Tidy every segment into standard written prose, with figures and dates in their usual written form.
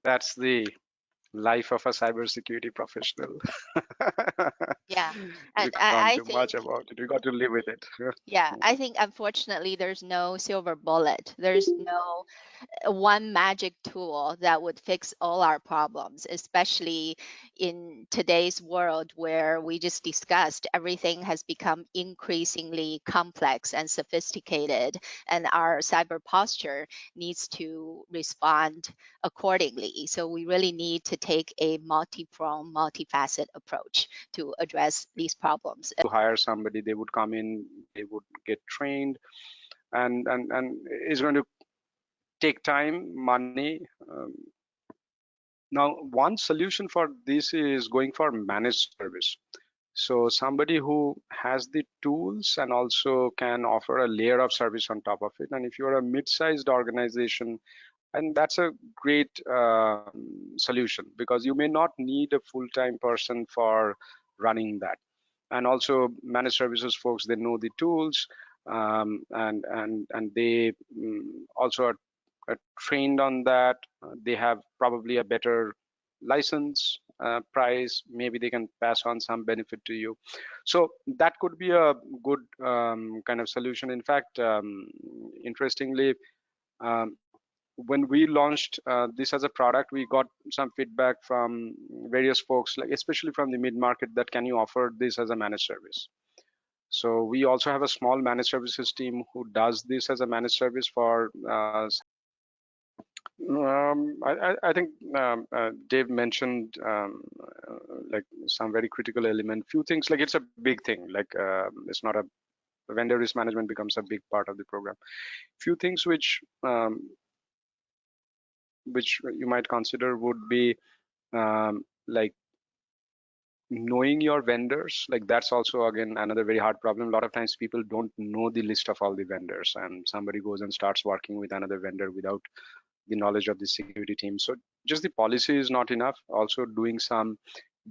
That's the life of a cybersecurity professional. Yeah, We and can't I do much think, about it. We got to live with it. yeah, I think unfortunately there's no silver bullet. There's no one magic tool that would fix all our problems, especially in today's world where we just discussed everything has become increasingly complex and sophisticated, and our cyber posture needs to respond accordingly. So we really need to take a multi-pronged, multifaceted approach to address these problems. To hire somebody, they would come in, they would get trained, and it's going to take time, money. Now, one solution for this is going for managed service. So somebody who has the tools and also can offer a layer of service on top of it. And if you're a mid-sized organization, and that's a great solution, because you may not need a full-time person for running that. And also managed services folks, they know the tools, and they also are trained on that. They have probably a better license price. Maybe they can pass on some benefit to you. So that could be a good kind of solution. In fact, interestingly, um, when we launched this as a product, we got some feedback from various folks, like especially from the mid-market, that can you offer this as a managed service? So we also have a small managed services team who does this as a managed service for I think Dave mentioned like some very critical element. Few things, like it's a big thing. Like it's not a vendor risk management becomes a big part of the program. Few things which you might consider would be like knowing your vendors. Like that's also again another very hard problem. A lot of times people don't know the list of all the vendors, and somebody goes and starts working with another vendor without the knowledge of the security team. So just the policy is not enough. Also doing some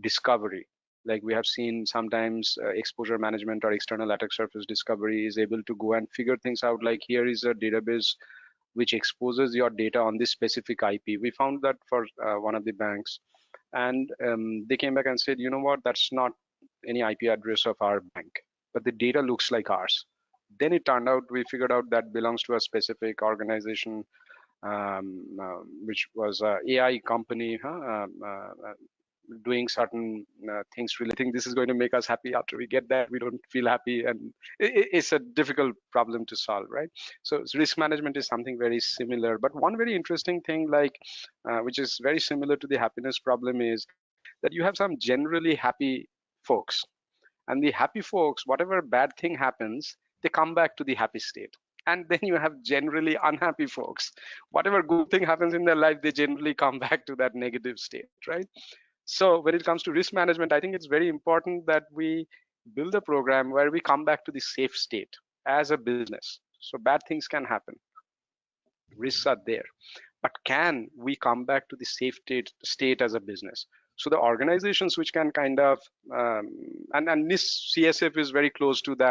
discovery. Like we have seen sometimes exposure management or external attack surface discovery is able to go and figure things out. Like here is a database which exposes your data on this specific IP. We found that for one of the banks, and they came back and said, you know what, that's not any IP address of our bank, but the data looks like ours. Then it turned out, we figured out that belongs to a specific organization, which was a AI company, doing certain things. Really, I think this is going to make us happy. After we get that, we don't feel happy, and it's a difficult problem to solve, right? So risk management is something very similar. But one very interesting thing, like which is very similar to the happiness problem, is that you have some generally happy folks, and the happy folks, whatever bad thing happens, they come back to the happy state. And then you have generally unhappy folks, whatever good thing happens in their life, they generally come back to that negative state, right? So when it comes to risk management, I think it's very important that we build a program where we come back to the safe state as a business. So bad things can happen, risks are there, but can we come back to the safe state as a business? So the organizations which can kind of and this CSF is very close to that.